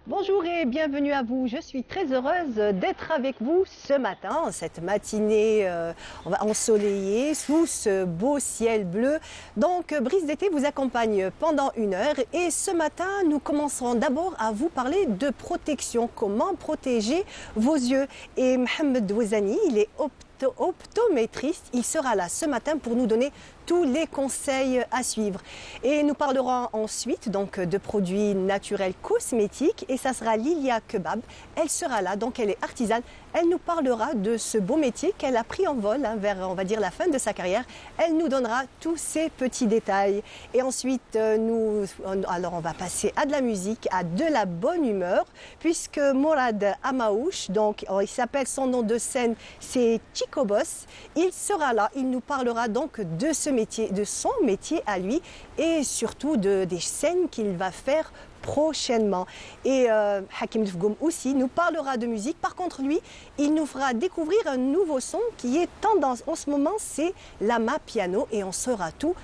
Bonjour et bienvenue à vous. Je suis très heureuse d'être avec vous ce matin, cette matinée ensoleillée sous ce beau ciel bleu. Donc Brise d'été vous accompagne pendant 1 heure et ce matin nous commencerons d'abord à vous parler de protection, comment protéger vos yeux. Et Mohamed Ouezani, il est optométriste, il sera là ce matin pour nous donner tous les conseils à suivre. Et nous parlerons ensuite donc de produits naturels cosmétiques et ça sera Lilia Kebab. Elle sera là, donc elle est artisane. Elle nous parlera de ce beau métier qu'elle a pris en vol vers, on va dire, la fin de sa carrière. Elle nous donnera tous ces petits détails. Et ensuite, alors on va passer à de la musique, à de la bonne humeur, puisque Morad Amaouche, donc il s'appelle, son nom de scène, c'est Chico Boss. Il sera là, il nous parlera donc de ce métier, de son métier à lui et surtout des scènes qu'il va faire prochainement. Et Hakim Dfgoum aussi nous parlera de musique. Par contre, lui, il nous fera découvrir un nouveau son qui est tendance en ce moment, c'est l'Ama Piano et on saura tout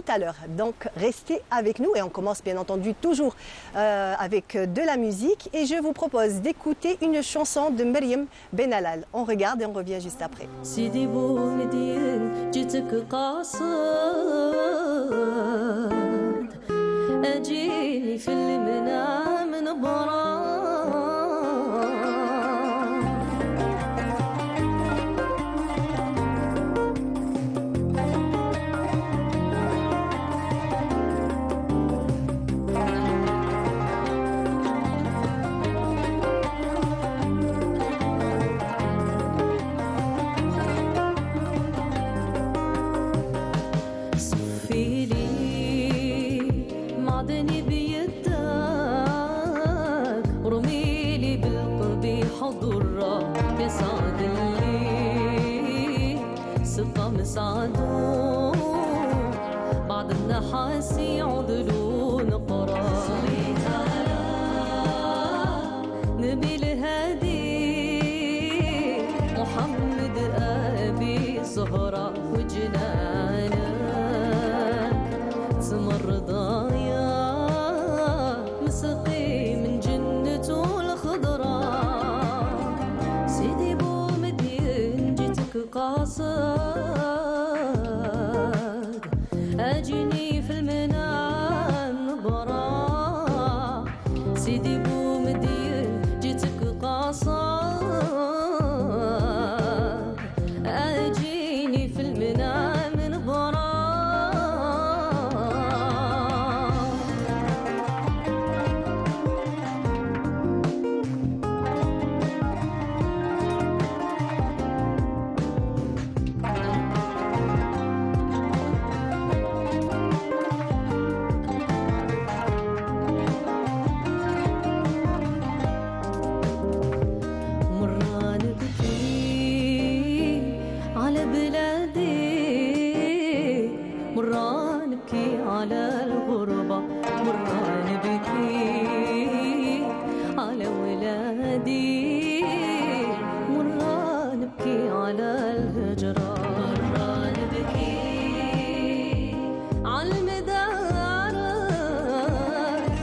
à l'heure. Donc restez avec nous et on commence bien entendu toujours avec de la musique et je vous propose d'écouter une chanson de Maryam Benalal. On regarde et on revient juste après. أجيني في المنام نبران صفي لي معدني بيدك رميلي بالقلب حضرة بسعد لي ثقة مسعدو بعد النحاس عضلو نقرا صليت على نبي الهادي محمد أبي زهرة وجنانا ثمر ضايا مسقي من جنته الخضراء سيدي بو مدين جيتك قاصد أجيني في المنام نبرا سيدي بو مدين جيتك قاصد أجيني في المنام نبرا على الغربة مرة نبكي على ولادي مرة نبكي على الهجرة مرة نبكي على المدارة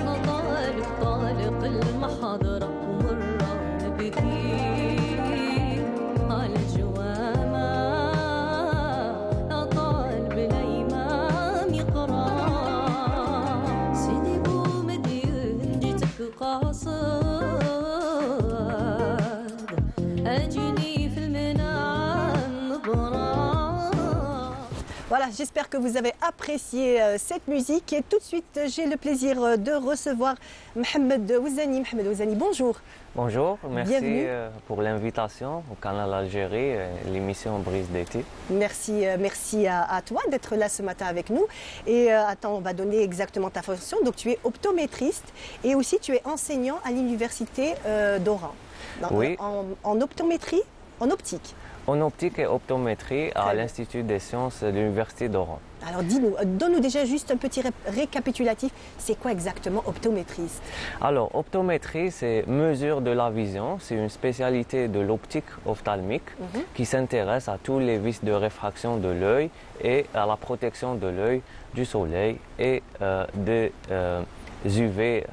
نطالب طالق المحاضرة ومرة نبكي على الجوامع أطالب الإمام يقرأ قاصد أجيني في المنام نبرا. Voilà, j'espère que vous avez apprécié cette musique et tout de suite j'ai le plaisir de recevoir Mohamed Ouezani. Mohamed Ouezani, bonjour. Bonjour, merci pour l'invitation au Canal Algérie, l'émission Brise d'été. Merci à toi d'être là ce matin avec nous. Et attends, on va donner exactement ta fonction. Donc tu es optométriste et aussi tu es enseignant à l'université d'Oran. Oui. En optométrie, en optique. En optique et optométrie à l'Institut des sciences de l'Université d'Oran. Alors dis-nous, donne-nous déjà juste un petit récapitulatif. C'est quoi exactement optométriste? Alors, optométrie, c'est mesure de la vision. C'est une spécialité de l'optique ophtalmique qui s'intéresse à tous les vices de réfraction de l'œil et à la protection de l'œil du soleil et des UV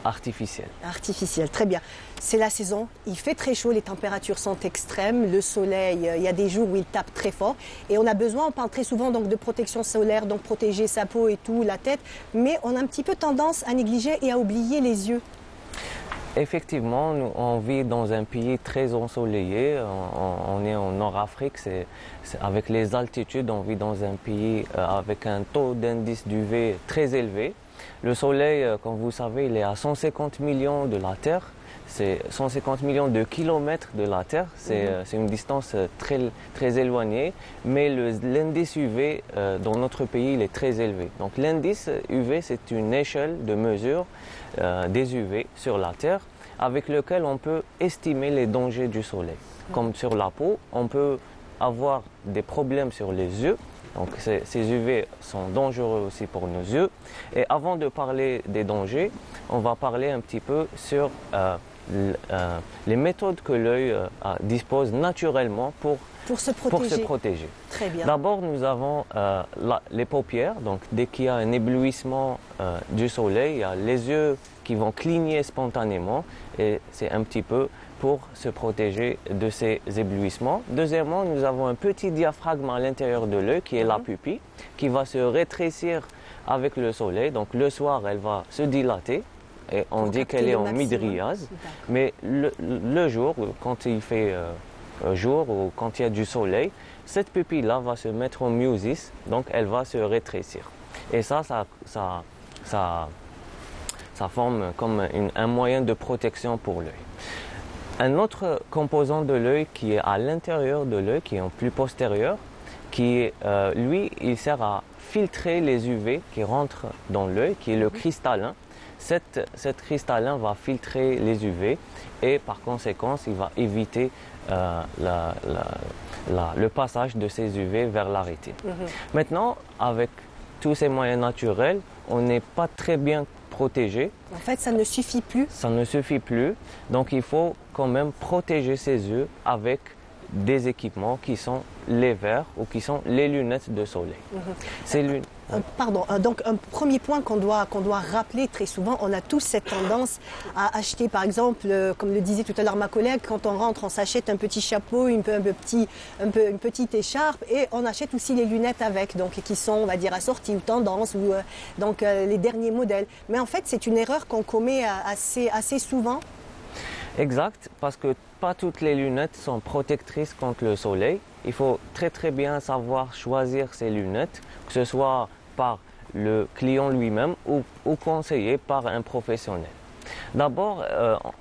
artificielle. Artificielle, très bien. C'est la saison, il fait très chaud, les températures sont extrêmes, le soleil, il y a des jours où il tape très fort et on a besoin, on parle très souvent donc de protection solaire, donc protéger sa peau et tout, la tête, mais on a un petit peu tendance à négliger et à oublier les yeux. Effectivement, on vit dans un pays très ensoleillé. On est en Nord-Afrique. Avec les altitudes, on vit dans un pays avec un taux d'indice d'UV très élevé. Le soleil, comme vous savez, il est à 150 millions de la Terre. C'est 150 millions de kilomètres de la Terre. C'est une distance très éloignée. Mais l'indice UV dans notre pays, il est très élevé. Donc l'indice UV, c'est une échelle de mesure des UV sur la Terre avec lequel on peut estimer les dangers du soleil. Comme sur la peau, on peut avoir des problèmes sur les yeux. Donc ces UV sont dangereux aussi pour nos yeux. Et avant de parler des dangers, on va parler un petit peu sur les méthodes que l'œil dispose naturellement pour se protéger. Très bien. D'abord, nous avons les paupières. Donc, dès qu'il y a un éblouissement du soleil, il y a les yeux qui vont cligner spontanément et c'est un petit peu pour se protéger de ces éblouissements. Deuxièmement, nous avons un petit diaphragme à l'intérieur de l'œil qui est la pupille, qui va se rétrécir avec le soleil. Donc, le soir, elle va se dilater. Et on dit qu'elle est en mydriase, mais le jour, quand il fait jour ou quand il y a du soleil, cette pupille-là va se mettre en myosis, donc elle va se rétrécir. Et ça forme comme un moyen de protection pour l'œil. Un autre composant de l'œil qui est à l'intérieur de l'œil, qui est en plus postérieur, lui, il sert à filtrer les UV qui rentrent dans l'œil, qui est le cristallin. Cet cristallin va filtrer les UV et par conséquent, il va éviter le passage de ces UV vers la rétine. Maintenant, avec tous ces moyens naturels, on n'est pas très bien protégé. En fait, ça ne suffit plus. Ça ne suffit plus. Donc, il faut quand même protéger ses yeux avec des équipements qui sont les verres ou qui sont les lunettes de soleil. Pardon, donc un premier point qu'on doit rappeler très souvent, on a tous cette tendance à acheter par exemple, comme le disait tout à l'heure ma collègue, quand on rentre on s'achète un petit chapeau, une petite écharpe et on achète aussi les lunettes avec, donc qui sont on va dire assorties ou tendance ou les derniers modèles. Mais en fait c'est une erreur qu'on commet assez souvent. Exact, parce que pas toutes les lunettes sont protectrices contre le soleil. Il faut très bien savoir choisir ces lunettes, que ce soit par le client lui-même ou conseillé par un professionnel. D'abord,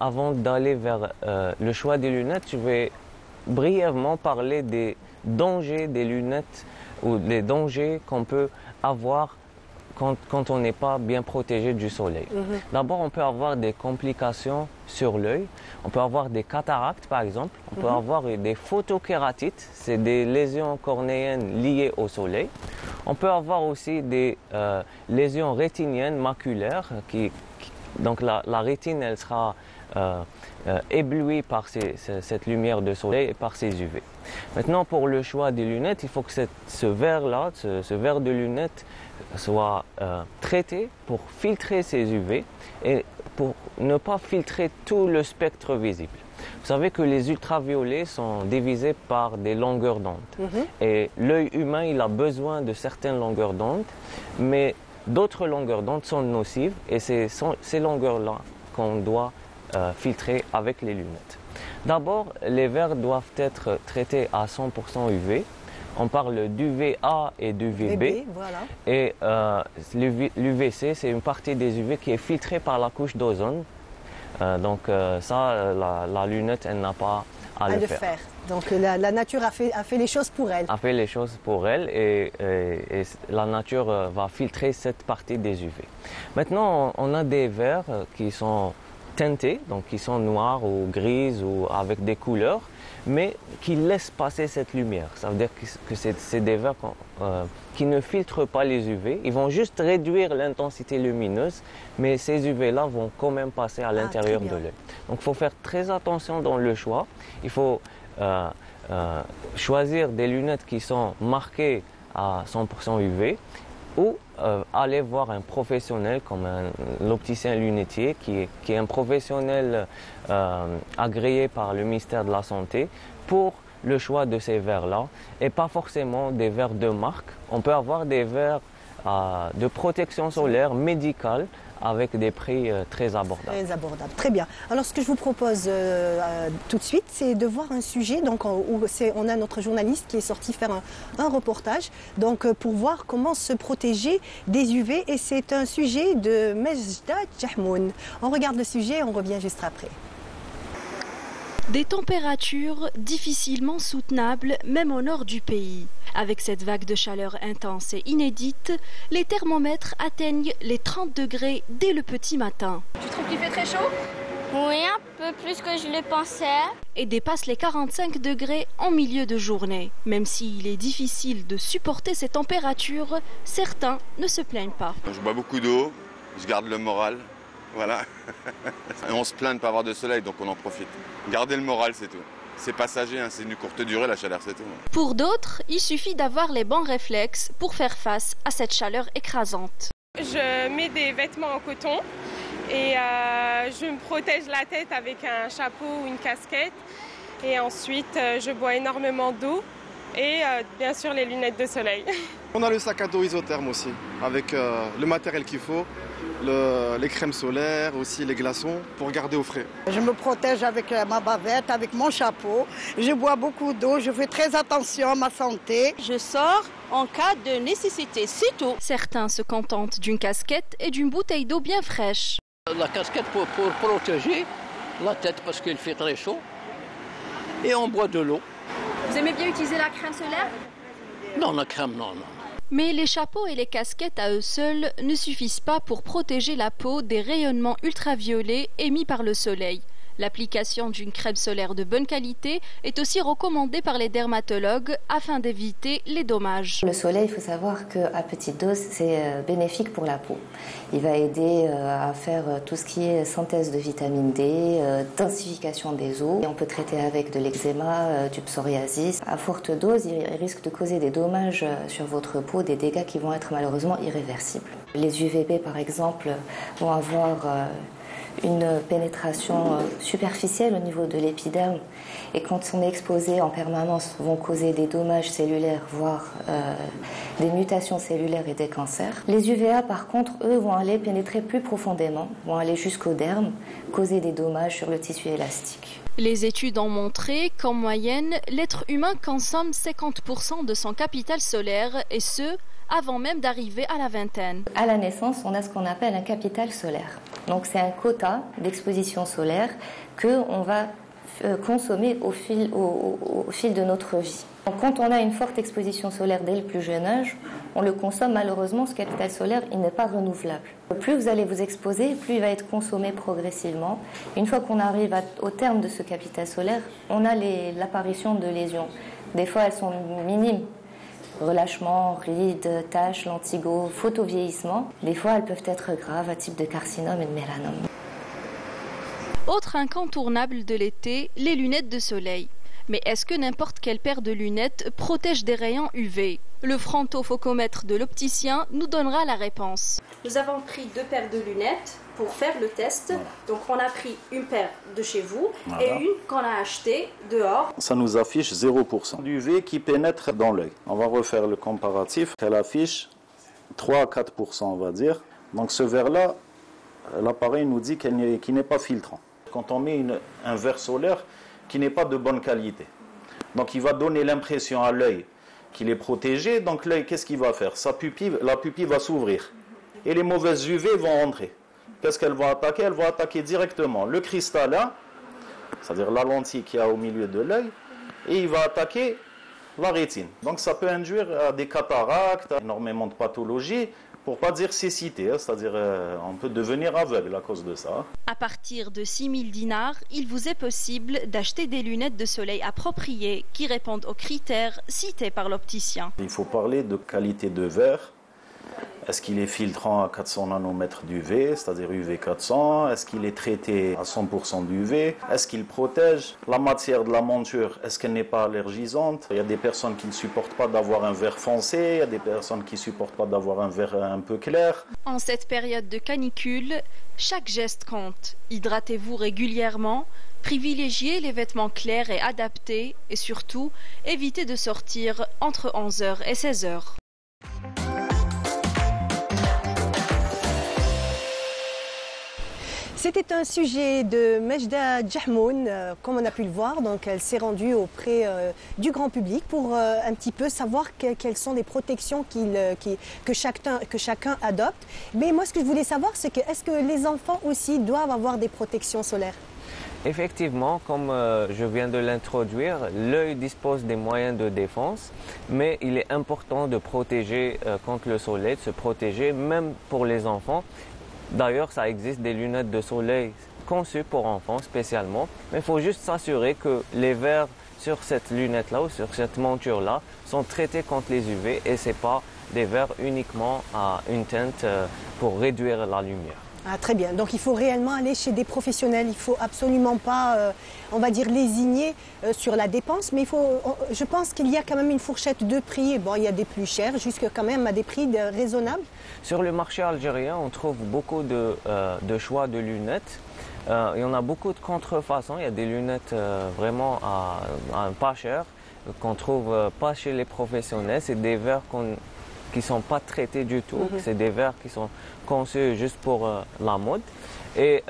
avant d'aller vers le choix des lunettes, je vais brièvement parler des dangers des lunettes ou des dangers qu'on peut avoir quand on n'est pas bien protégé du soleil. D'abord, on peut avoir des complications sur l'œil. On peut avoir des cataractes, par exemple. On peut avoir des photokératites. C'est des lésions cornéennes liées au soleil. On peut avoir aussi des lésions rétiniennes maculaires. Donc, la rétine, elle sera éblouie par cette lumière de soleil et par ces UV. Maintenant, pour le choix des lunettes, il faut que ce verre-là, ce verre de lunettes, soit traité pour filtrer ces UV et pour ne pas filtrer tout le spectre visible. Vous savez que les ultraviolets sont divisés par des longueurs d'onde. Et l'œil humain, il a besoin de certaines longueurs d'onde, mais d'autres longueurs d'onde sont nocives et c'est ces longueurs-là qu'on doit filtrer avec les lunettes. D'abord, les verres doivent être traités à 100% UV. On parle d'UVA et d'UVB. Voilà. Et l'UVC, c'est une partie des UV qui est filtrée par la couche d'ozone. Donc la lunette, elle n'a pas à le faire. Donc la nature a fait les choses pour elle. A fait les choses pour elle et la nature va filtrer cette partie des UV. Maintenant, on a des verres qui sont teintés, donc qui sont noirs ou grises ou avec des couleurs, mais qui laissent passer cette lumière. Ça veut dire que c'est des verres qui ne filtrent pas les UV. Ils vont juste réduire l'intensité lumineuse, mais ces UV-là vont quand même passer à l'intérieur de l'œil. Donc il faut faire très attention dans le choix. Il faut choisir des lunettes qui sont marquées à 100% UV ou aller voir un professionnel comme l'opticien lunetier qui est un professionnel agréé par le ministère de la Santé pour le choix de ces verres-là et pas forcément des verres de marque. On peut avoir des verres de protection solaire médicale avec des prix très abordables. Très abordable, très bien. Alors ce que je vous propose tout de suite, c'est de voir un sujet donc, où on a notre journaliste qui est sorti faire un reportage donc, pour voir comment se protéger des UV et c'est un sujet de Mejda Djahmoun. On regarde le sujet et on revient juste après. Des températures difficilement soutenables même au nord du pays. Avec cette vague de chaleur intense et inédite, les thermomètres atteignent les 30 degrés dès le petit matin. Tu trouves qu'il fait très chaud? Oui, un peu plus que je le pensais. Et dépasse les 45 degrés en milieu de journée. Même s'il est difficile de supporter ces températures, certains ne se plaignent pas. Je bois beaucoup d'eau, je garde le moral. Voilà. Et on se plaint de ne pas avoir de soleil, donc on en profite. Gardez le moral, c'est tout. C'est passager, hein, c'est une courte durée, la chaleur, c'est tout. Pour d'autres, il suffit d'avoir les bons réflexes pour faire face à cette chaleur écrasante. Je mets des vêtements en coton et je me protège la tête avec un chapeau ou une casquette. Et ensuite, je bois énormément d'eau et bien sûr les lunettes de soleil. On a le sac à dos isotherme aussi, avec le matériel qu'il faut. Les crèmes solaires, aussi les glaçons, pour garder au frais. Je me protège avec ma bavette, avec mon chapeau. Je bois beaucoup d'eau, je fais très attention à ma santé. Je sors en cas de nécessité, c'est tout. Certains se contentent d'une casquette et d'une bouteille d'eau bien fraîche. La casquette pour protéger la tête parce qu'il fait très chaud. Et on boit de l'eau. Vous aimez bien utiliser la crème solaire? Non, la crème, non. Mais les chapeaux et les casquettes à eux seuls ne suffisent pas pour protéger la peau des rayonnements ultraviolets émis par le soleil. L'application d'une crème solaire de bonne qualité est aussi recommandée par les dermatologues afin d'éviter les dommages. Le soleil, il faut savoir qu'à petite dose, c'est bénéfique pour la peau. Il va aider à faire tout ce qui est synthèse de vitamine D, densification des os. Et on peut traiter avec de l'eczéma, du psoriasis. À forte dose, il risque de causer des dommages sur votre peau, des dégâts qui vont être malheureusement irréversibles. Les UVB, par exemple, vont avoir une pénétration superficielle au niveau de l'épiderme et quand on est exposé en permanence vont causer des dommages cellulaires voire des mutations cellulaires et des cancers. Les UVA par contre eux vont aller pénétrer plus profondément, vont aller jusqu'au derme, causer des dommages sur le tissu élastique. Les études ont montré qu'en moyenne l'être humain consomme 50% de son capital solaire et ce avant même d'arriver à la vingtaine. À la naissance, on a ce qu'on appelle un capital solaire. Donc c'est un quota d'exposition solaire qu'on va consommer au fil de notre vie. Donc, quand on a une forte exposition solaire dès le plus jeune âge, on le consomme malheureusement, ce capital solaire, il n'est pas renouvelable. Plus vous allez vous exposer, plus il va être consommé progressivement. Une fois qu'on arrive au terme de ce capital solaire, on a l'apparition de lésions. Des fois elles sont minimes. Relâchement, rides, taches, lentigo, photovieillissement. Des fois, elles peuvent être graves, à type de carcinome et de mélanome. Autre incontournable de l'été, les lunettes de soleil. Mais est-ce que n'importe quelle paire de lunettes protège des rayons UV? Le frontofocomètre de l'opticien nous donnera la réponse. Nous avons pris 2 paires de lunettes pour faire le test. Donc on a pris une paire de chez vous et une qu'on a achetée dehors. Ça nous affiche 0% d'UV qui pénètre dans l'œil. On va refaire le comparatif. Elle affiche 3 à 4%, on va dire. Donc ce verre-là, l'appareil nous dit qu'il n'est pas filtrant. Quand on met un verre solaire qui n'est pas de bonne qualité. Donc il va donner l'impression à l'œil qu'il est protégé. Donc l'œil, qu'est-ce qu'il va faire? La pupille va s'ouvrir. Et les mauvaises UV vont entrer. Qu'est-ce qu'elles vont attaquer? Elles vont attaquer directement le cristallin, c'est-à-dire la lentille qu'il y a au milieu de l'œil, et il va attaquer la rétine. Donc ça peut induire à des cataractes, énormément de pathologies, pour ne pas dire cécité, c'est-à-dire on peut devenir aveugle à cause de ça. À partir de 6 000 dinars, il vous est possible d'acheter des lunettes de soleil appropriées qui répondent aux critères cités par l'opticien. Il faut parler de qualité de verre Est-ce qu'il est filtrant à 400 nanomètres d'UV, c'est-à-dire UV 400? Est-ce qu'il est traité à 100% d'UV? Est-ce qu'il protège? La matière de la monture, est-ce qu'elle n'est pas allergisante? Il y a des personnes qui ne supportent pas d'avoir un verre foncé, il y a des personnes qui ne supportent pas d'avoir un verre un peu clair. En cette période de canicule, chaque geste compte. Hydratez-vous régulièrement, privilégiez les vêtements clairs et adaptés et surtout, évitez de sortir entre 11h et 16h. C'était un sujet de Mejda Djahmoun, comme on a pu le voir. Donc, elle s'est rendue auprès du grand public pour un petit peu savoir quelles sont les protections que chacun adopte. Mais moi, ce que je voulais savoir, c'est que est-ce que les enfants aussi doivent avoir des protections solaires? Effectivement, comme je viens de l'introduire, l'œil dispose des moyens de défense, mais il est important de protéger contre le soleil, de se protéger même pour les enfants. D'ailleurs, ça existe des lunettes de soleil conçues pour enfants spécialement, mais il faut juste s'assurer que les verres sur cette lunette-là ou sur cette monture-là sont traités contre les UV et ce n'est pas des verres uniquement à une teinte pour réduire la lumière. Ah, très bien. Donc il faut réellement aller chez des professionnels. Il ne faut absolument pas, on va dire, lésigner sur la dépense. Mais je pense qu'il y a quand même une fourchette de prix. Bon, il y a des plus chers, jusqu'à quand même à des prix raisonnables. Sur le marché algérien, on trouve beaucoup de choix de lunettes. Il y en a beaucoup de contrefaçons. Il y a des lunettes vraiment à pas cher, qu'on trouve pas chez les professionnels. C'est des verres qui ne sont pas traités du tout. C'est des verres qui sont conçus juste pour la mode. Et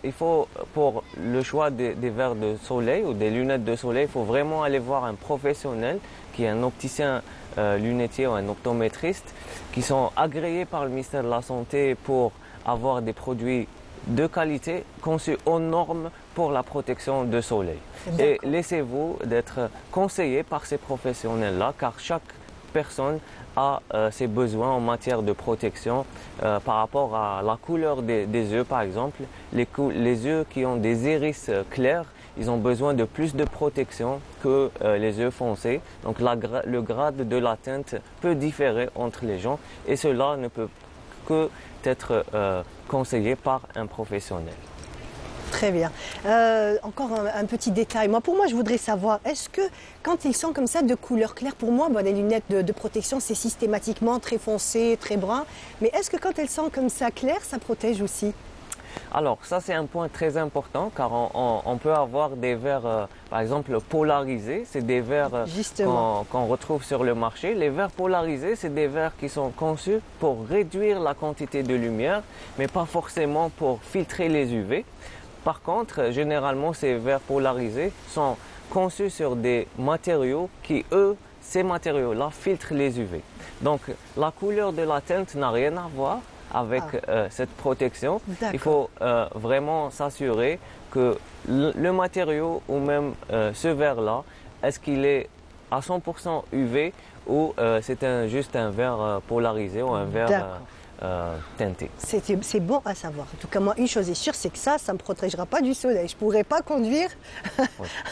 il faut, pour le choix des verres de soleil ou des lunettes de soleil, il faut vraiment aller voir un professionnel qui est un opticien lunetier ou un optométriste qui sont agréés par le ministère de la Santé pour avoir des produits de qualité conçus aux normes pour la protection du soleil. Et laissez-vous d'être conseillé par ces professionnels-là, car chaque personne a ses besoins en matière de protection par rapport à la couleur des yeux, par exemple. Les yeux qui ont des iris clairs, ils ont besoin de plus de protection que les yeux foncés. Donc le grade de la teinte peut différer entre les gens et cela ne peut que être conseillé par un professionnel. Très bien. Encore un petit détail. Pour moi, je voudrais savoir, est-ce que quand ils sont comme ça de couleur claire, pour moi, les lunettes de protection, c'est systématiquement très foncé, très brun. Mais est-ce que quand elles sont comme ça claires, ça protège aussi? Alors, ça c'est un point très important car on peut avoir des verres, par exemple, polarisés. C'est des verres qu'on retrouve sur le marché. Les verres polarisés, c'est des verres qui sont conçus pour réduire la quantité de lumière, mais pas forcément pour filtrer les UV. Par contre, généralement, ces verres polarisés sont conçus sur des matériaux qui, eux, ces matériaux-là filtrent les UV. Donc, la couleur de la teinte n'a rien à voir avec cette protection. Il faut vraiment s'assurer que le matériau ou même ce verre-là, est-ce qu'il est à 100% UV ou c'est juste un verre polarisé ou un verre teinté. C'est bon à savoir. En tout cas, moi, une chose est sûre, c'est que ça ne me protégera pas du soleil. Je ne pourrais pas conduire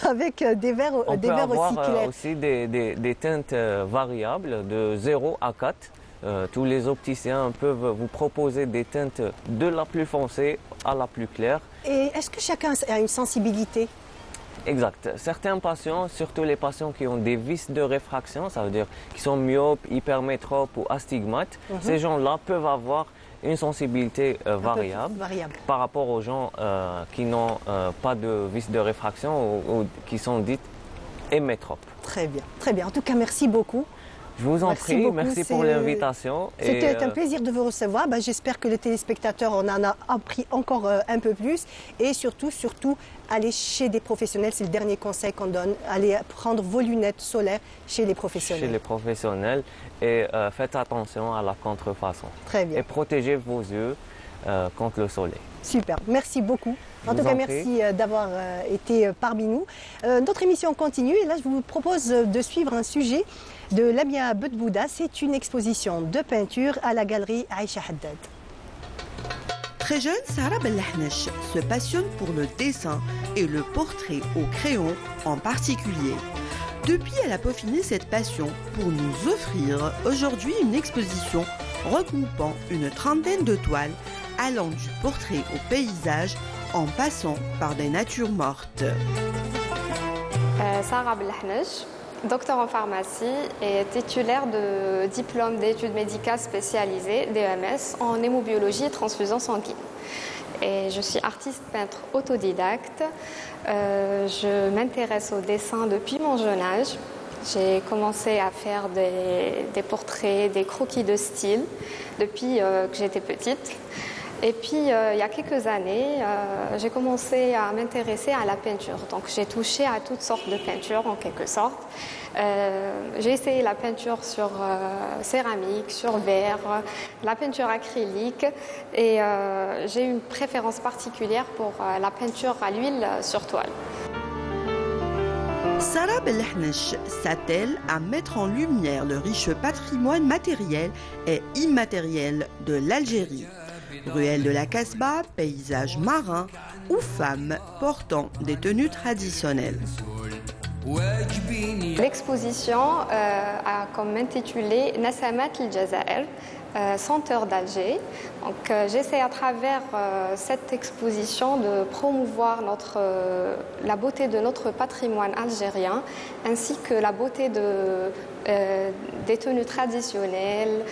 avec des verres aussi clairs. On peut avoir aussi des teintes variables de 0 à 4. Tous les opticiens peuvent vous proposer des teintes de la plus foncée à la plus claire. Et est-ce que chacun a une sensibilité? Exact. Certains patients, surtout les patients qui ont des vices de réfraction, ça veut dire qui sont myopes, hypermétropes ou astigmates, ces gens-là peuvent avoir une sensibilité variable par rapport aux gens qui n'ont pas de vices de réfraction ou qui sont dites hémétropes. Très bien, très bien. En tout cas, merci beaucoup. Je vous en prie, merci pour l'invitation. C'était un plaisir de vous recevoir. J'espère que les téléspectateurs en a appris encore un peu plus. Et surtout, allez chez des professionnels. C'est le dernier conseil qu'on donne. Allez prendre vos lunettes solaires chez les professionnels. Chez les professionnels et faites attention à la contrefaçon. Très bien. Et protégez vos yeux contre le soleil. Super, merci beaucoup. En tout cas, merci d'avoir été parmi nous. Notre émission continue et là, je vous propose de suivre un sujet de Lamia Bedbouda. C'est une exposition de peinture à la galerie Aïcha Haddad. Très jeune, Sarah Bellahnech se passionne pour le dessin et le portrait au crayon en particulier. Depuis, elle a peaufiné cette passion pour nous offrir aujourd'hui une exposition regroupant une trentaine de toiles allant du portrait au paysage en passant par des natures mortes. Sarah Belhnej, docteur en pharmacie et titulaire de diplôme d'études médicales spécialisées, DEMS, en hémobiologie et transfusion sanguine. Et je suis artiste peintre autodidacte. Je m'intéresse au dessin depuis mon jeune âge. J'ai commencé à faire des portraits, des croquis de style depuis que j'étais petite. Et puis, il y a quelques années, j'ai commencé à m'intéresser à la peinture. Donc, j'ai touché à toutes sortes de peintures, en quelque sorte. J'ai essayé la peinture sur céramique, sur verre, la peinture acrylique. Et j'ai une préférence particulière pour la peinture à l'huile sur toile. Sarah Belhnej s'attelle à mettre en lumière le riche patrimoine matériel et immatériel de l'Algérie. Ruelles de la Casbah, paysages marins ou femmes portant des tenues traditionnelles. L'exposition a comme intitulé Nasamat al-Jazair, senteur d'Alger. Donc, j'essaie à travers cette exposition de promouvoir la beauté de notre patrimoine algérien ainsi que la beauté des tenues traditionnelles.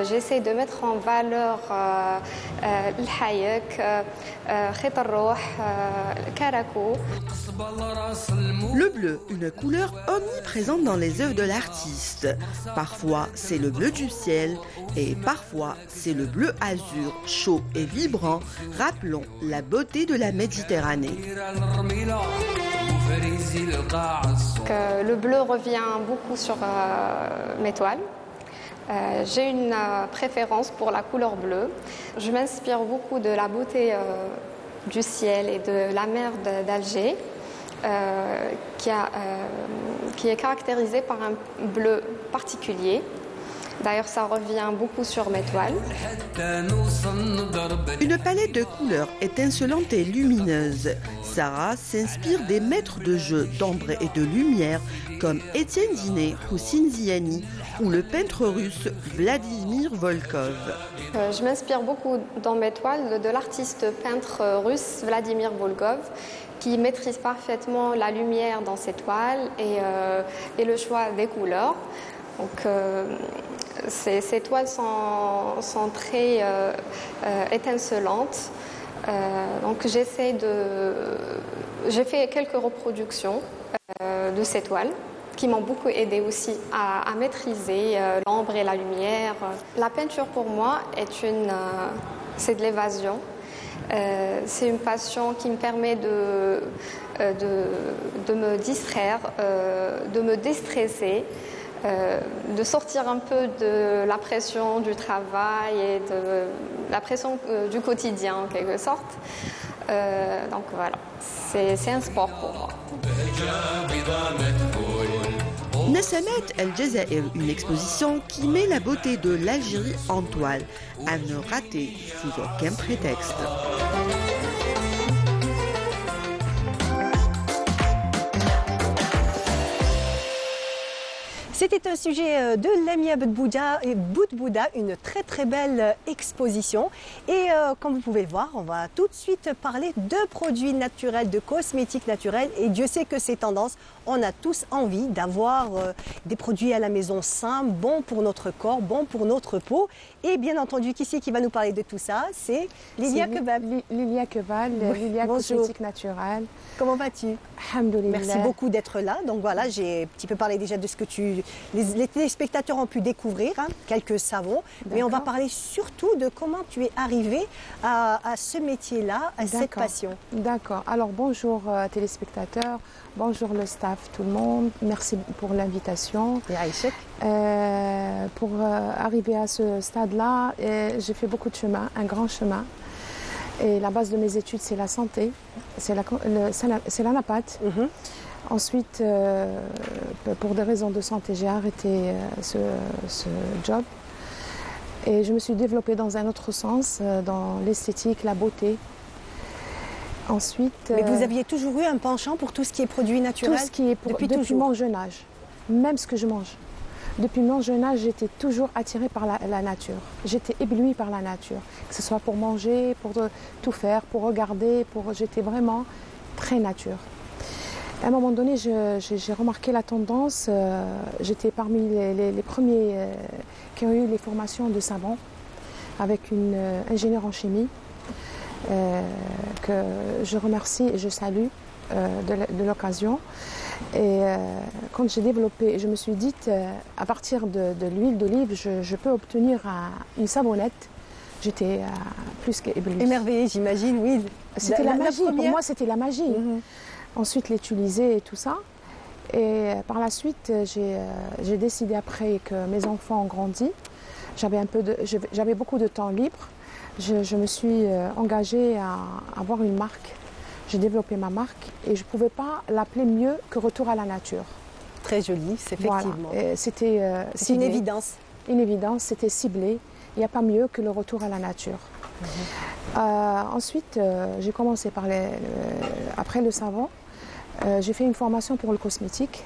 J'essaie de mettre en valeur le hayek, khit al-rouh, le karako. Le bleu, une couleur omniprésente dans les œuvres de l'artiste. Parfois, c'est le bleu du ciel et parfois, c'est le bleu azur, chaud et vibrant, rappelant la beauté de la Méditerranée. Le bleu revient beaucoup sur mes toiles. J'ai une préférence pour la couleur bleue. Je m'inspire beaucoup de la beauté du ciel et de la mer d'Alger. Qui est caractérisée par un bleu particulier. D'ailleurs, ça revient beaucoup sur mes toiles. Une palette de couleurs étincelante et lumineuse. Sarah s'inspire des maîtres de jeu d'ombre et de lumière comme Étienne Diné, Houssine Ziani ou le peintre russe Vladimir Volkov. Je m'inspire beaucoup dans mes toiles de l'artiste peintre russe Vladimir Volkov, qui maîtrise parfaitement la lumière dans ses toiles et le choix des couleurs. Donc, ces toiles sont très étincelantes. Donc, j'ai fait quelques reproductions de ces toiles qui m'ont beaucoup aidé aussi à maîtriser l'ombre et la lumière. La peinture pour moi c'est de l'évasion. C'est une passion qui me permet de me distraire, de me déstresser, de sortir un peu de la pression du travail et de la pression du quotidien en quelque sorte. Donc voilà, c'est un sport pour moi. Nasamat al-Jazair, une exposition qui met la beauté de l'Algérie en toile, à ne rater sous aucun prétexte. C'était un sujet de Lamia Boudbouda, une très très belle exposition. Et comme vous pouvez le voir, on va tout de suite parler de produits naturels, de cosmétiques naturels. Et Dieu sait que c'est tendance. On a tous envie d'avoir des produits à la maison sains, bons pour notre corps, bons pour notre peau. Et bien entendu, qui c'est qui va nous parler de tout ça? C'est Lilia Kebab. Lilia Kebab, Lilia Cosmétique Naturelle. Comment vas-tu? Alhamdoulilah. Merci beaucoup d'être là. Donc voilà, j'ai un petit peu parlé déjà de ce que les téléspectateurs ont pu découvrir, hein, quelques savons. Mais on va parler surtout de comment tu es arrivée à ce métier-là, à cette passion. D'accord. Alors bonjour téléspectateurs, bonjour le staff, tout le monde. Merci pour l'invitation. Pour arriver à ce stade-là, j'ai fait beaucoup de chemin, un grand chemin. Et la base de mes études, c'est la santé, c'est la napath. Ensuite, pour des raisons de santé, j'ai arrêté ce job. Et je me suis développée dans un autre sens, dans l'esthétique, la beauté. Ensuite, mais vous aviez toujours eu un penchant pour tout ce qui est produits naturels? Tout ce qui est depuis mon jeune âge, même ce que je mange. Depuis mon jeune âge, j'étais toujours attirée par la nature. J'étais éblouie par la nature, que ce soit pour manger, pour tout faire, pour regarder, j'étais vraiment très nature. À un moment donné, j'ai remarqué la tendance. J'étais parmi les premiers qui ont eu les formations de savon avec une ingénieure en chimie que je remercie et je salue de l'occasion. Et quand j'ai développé, je me suis dit, à partir de l'huile d'olive, je peux obtenir une savonnette. J'étais plus qu'éblouie. Émerveillée, j'imagine, oui. C'était la magie, pour moi c'était la magie. Ensuite l'utiliser et tout ça. Et par la suite, j'ai décidé après que mes enfants ont grandi. J'avais beaucoup de temps libre. Je me suis engagée à avoir une marque. J'ai développé ma marque et je ne pouvais pas l'appeler mieux que Retour à la nature. Très joli, effectivement. Voilà. C'était une évidence. Une évidence, c'était ciblé. Il n'y a pas mieux que le retour à la nature. Ensuite, j'ai commencé par après le savon. J'ai fait une formation pour le cosmétique.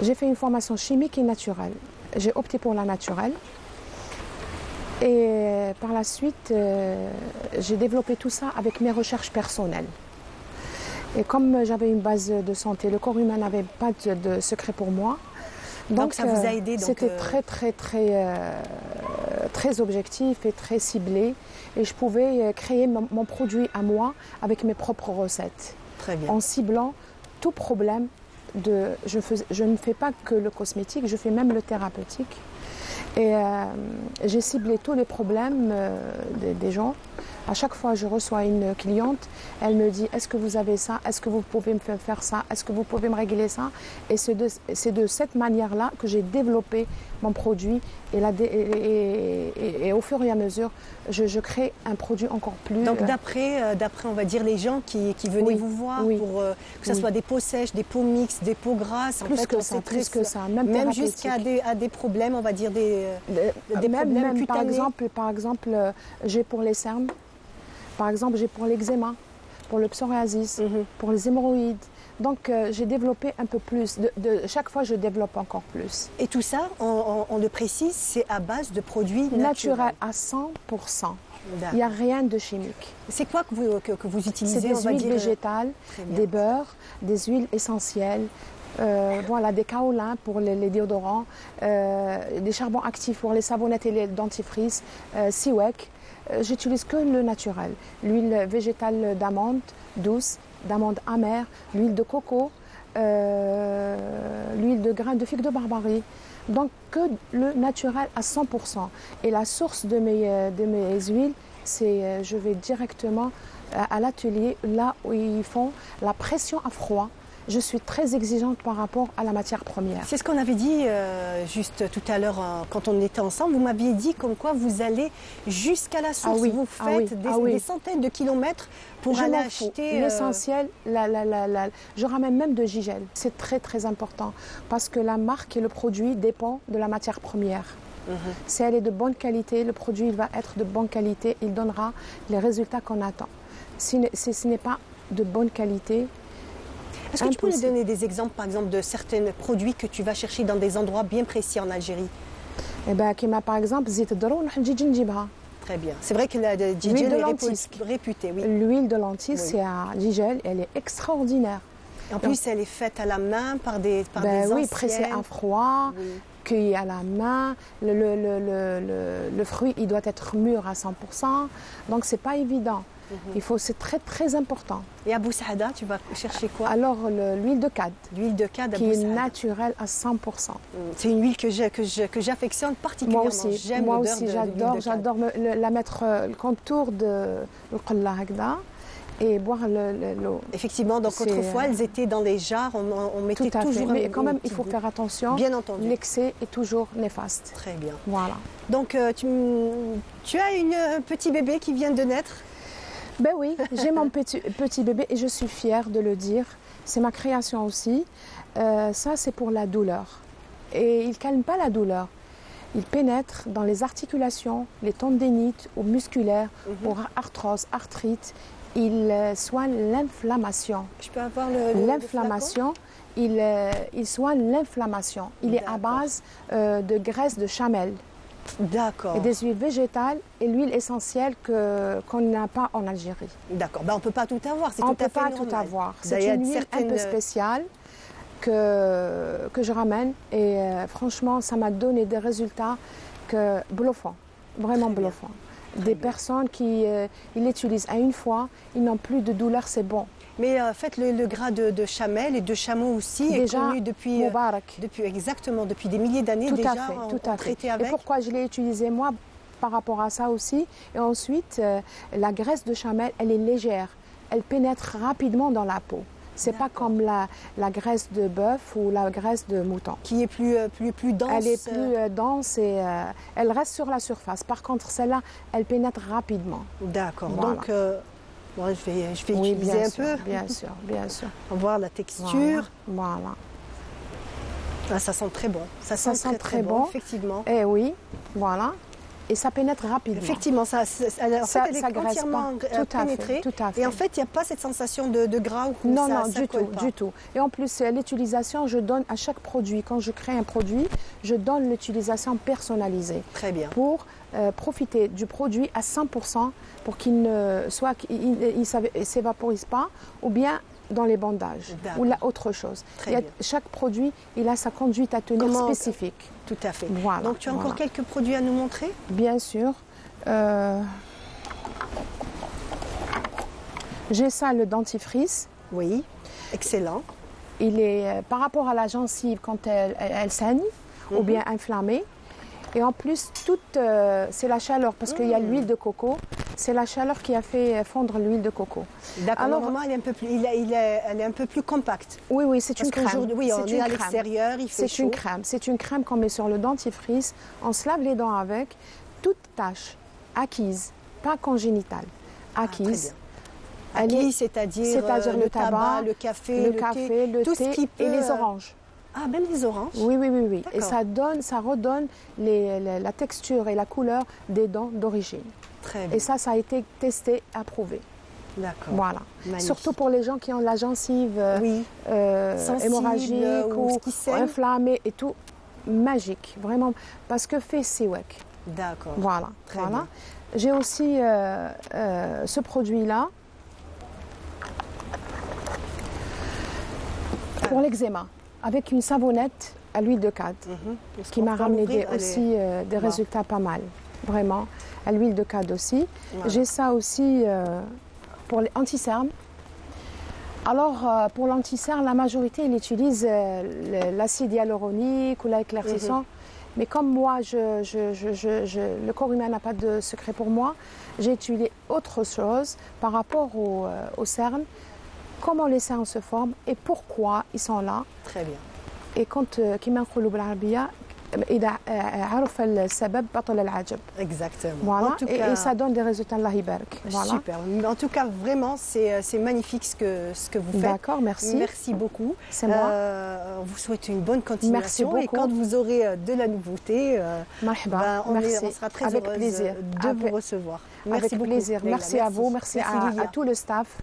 J'ai fait une formation chimique et naturelle. J'ai opté pour la naturelle. Et par la suite, j'ai développé tout ça avec mes recherches personnelles. Et comme j'avais une base de santé, le corps humain n'avait pas de secret pour moi. Donc ça vous a aidé. C'était très objectif et très ciblé. Et je pouvais créer mon produit à moi avec mes propres recettes. Très bien. En ciblant tout problème. Je ne fais pas que le cosmétique, je fais même le thérapeutique. Et j'ai ciblé tous les problèmes des gens. À chaque fois je reçois une cliente, elle me dit est-ce que vous avez ça, est-ce que vous pouvez me faire ça, est-ce que vous pouvez me régler ça. Et c'est de cette manière-là que j'ai développé mon produit et au fur et à mesure, je crée un produit encore plus... Donc d'après on va dire, les gens qui venaient vous voir, pour que ce soit des peaux sèches, des peaux mixtes, des peaux grasses, plus que ça, même jusqu'à des problèmes, on va dire des problèmes cutanés. Par exemple, j'ai pour les cernes, par exemple, j'ai pour l'eczéma, pour le psoriasis, pour les hémorroïdes. Donc j'ai développé un peu plus. Chaque fois, je développe encore plus. Et tout ça, on le précise, c'est à base de produits naturels à 100%. Il n'y a rien de chimique. C'est quoi que vous utilisez? C'est des huiles végétales, des beurres, des huiles essentielles. Voilà, des kaolins pour les déodorants, des charbons actifs pour les savonnettes et les dentifrices, Siwek. J'utilise que le naturel. L'huile végétale d'amande douce, d'amande amère, l'huile de coco, l'huile de graines de figue de Barbarie. Donc que le naturel à 100%. Et la source de mes huiles, c'est je vais directement à l'atelier, là où ils font la pression à froid. Je suis très exigeante par rapport à la matière première. C'est ce qu'on avait dit juste tout à l'heure quand on était ensemble. Vous m'aviez dit comme quoi vous allez jusqu'à la source. Vous faites des centaines de kilomètres pour aller acheter... L'essentiel, je ramène même de Gigel. C'est très très important parce que la marque et le produit dépend de la matière première. Si elle est de bonne qualité, le produit il va être de bonne qualité, il donnera les résultats qu'on attend. Si ce n'est pas de bonne qualité... Est-ce que tu peux nous donner des exemples, par exemple, de certains produits que tu vas chercher dans des endroits bien précis en Algérie? Eh bien, par exemple, zit الذرة ونحن نجيبها. Très bien. C'est vrai que la Gigel est réputée, oui. L'huile de lentilles, c'est à Gigel, elle est extraordinaire. En plus, elle est faite à la main par des anciennes. Oui, pressée à froid, cueillie à la main. Le fruit, il doit être mûr à 100%. Donc, c'est pas évident. C'est très très important. Et à Boussahada, tu vas chercher quoi? Alors l'huile de cad. L'huile de cad à qui est naturelle à 100%. C'est une huile que j'affectionne particulièrement. Moi aussi, j'adore la mettre le contour de l'qalla hagda et boire l'eau. Effectivement, donc autrefois, elles étaient dans les jarres, on mettait toujours... Mais quand même, il faut faire attention. Bien entendu. L'excès est toujours néfaste. Très bien. Voilà. Donc tu as un petit bébé qui vient de naître? Ben oui, j'ai mon petit bébé et je suis fière de le dire. C'est ma création aussi. Ça, c'est pour la douleur. Et il ne calme pas la douleur. Il pénètre dans les articulations, les tendinites ou musculaires pour arthrose, arthrite. il soigne l'inflammation. Je peux avoir l'inflammation? Il soigne l'inflammation. Il est à base de graisse de chamel. D'accord. Et des huiles végétales et l'huile essentielle qu'on n'a pas en Algérie. D'accord. Ben, on ne peut pas tout avoir. On ne peut pas tout avoir. C'est une huile un peu spéciale que je ramène. Et franchement, ça m'a donné des résultats bluffants. Vraiment bluffants. Des personnes qui l'utilisent à une fois, ils n'ont plus de douleur, c'est bon. Mais faites le gras de chamel et de chameau aussi déjà, est connu depuis des milliers d'années déjà. Tout à fait. Et pourquoi je l'ai utilisé moi par rapport à ça aussi. Et ensuite, la graisse de chamel, elle est légère. Elle pénètre rapidement dans la peau. C'est pas comme la graisse de bœuf ou la graisse de mouton. Qui est plus dense. Elle est plus dense et elle reste sur la surface. Par contre, celle-là, elle pénètre rapidement. D'accord. Voilà. Donc, moi, je vais utiliser un peu. Bien sûr, bien sûr. On va voir la texture. Voilà. Ah, ça sent très bon. Ça sent très bon, effectivement. Eh oui, voilà. Et ça pénètre rapidement. Effectivement, elle est entièrement pénétrée. Tout à fait. Et en fait, il n'y a pas cette sensation de gras ou non, ça, non, ça du tout. Et en plus, l'utilisation, je donne à chaque produit. Quand je crée un produit, je donne l'utilisation personnalisée. Très bien. Pour profiter du produit à 100% pour qu'il ne s'évaporise pas ou bien dans les bandages ou là autre chose. Chaque produit, il a sa conduite à tenir spécifique. Tout à fait. Voilà, donc tu as encore quelques produits à nous montrer? Bien sûr. J'ai ça, le dentifrice. Oui, excellent. Il est par rapport à la gencive quand elle saigne ou bien inflammée. Et en plus, c'est la chaleur parce qu'il y a l'huile de coco. C'est la chaleur qui a fait fondre l'huile de coco. D'accord. Normalement, elle est un peu plus compacte. Oui, oui, c'est une crème. Oui, on est à l'extérieur, il fait chaud. C'est une crème. C'est une crème qu'on met sur le dentifrice. On se lave les dents avec. Toute tache acquise, pas congénitale, acquise. Acquise, c'est-à-dire le tabac, le café, le tout thé ce qui peut... et les oranges. Ah, même les oranges? Oui, oui, oui, oui. Et ça redonne la texture et la couleur des dents d'origine. Très bien. Et ça a été testé, approuvé. D'accord. Voilà. Magnifique. Surtout pour les gens qui ont la gencive hémorragique ou inflammée et tout. Magique, vraiment. Parce que fait Siwek. D'accord. Voilà. Très voilà. bien. J'ai aussi ce produit-là pour l'eczéma, avec une savonnette à l'huile de cade, qui m'a ramené aussi des résultats pas mal, vraiment, à l'huile de cade aussi. Voilà. J'ai ça aussi pour les anti-cernes. Alors, pour l'anti-cerne, la majorité, ils utilisent l'acide hyaluronique ou l'éclaircissant. Mais comme moi, le corps humain n'a pas de secret pour moi, j'ai utilisé autre chose par rapport aux cernes, comment les cernes se forment et pourquoi ils sont là. Très bien. Et quand كما نقولوا بالعربية إذا عرف السبب بطل العجب. Exactement. Voilà. Et ça donne des résultats, Allah يبارك. Voilà. Super. En tout cas, vraiment, c'est magnifique ce que vous faites. D'accord, merci. Merci beaucoup. C'est moi. On vous souhaite une bonne continuation. Merci beaucoup. Et quand vous aurez de la nouveauté, on sera très Avec heureuse plaisir. de vous recevoir. Merci Avec beaucoup. plaisir. Merci à vous. Merci à tout le staff.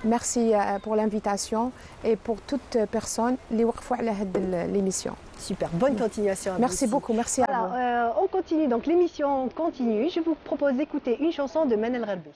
Merci pour l'invitation et pour toute personne qui a l'émission. Super, bonne continuation. Merci beaucoup, merci à vous. On continue, donc l'émission continue. Je vous propose d'écouter une chanson de Manel Gharbi.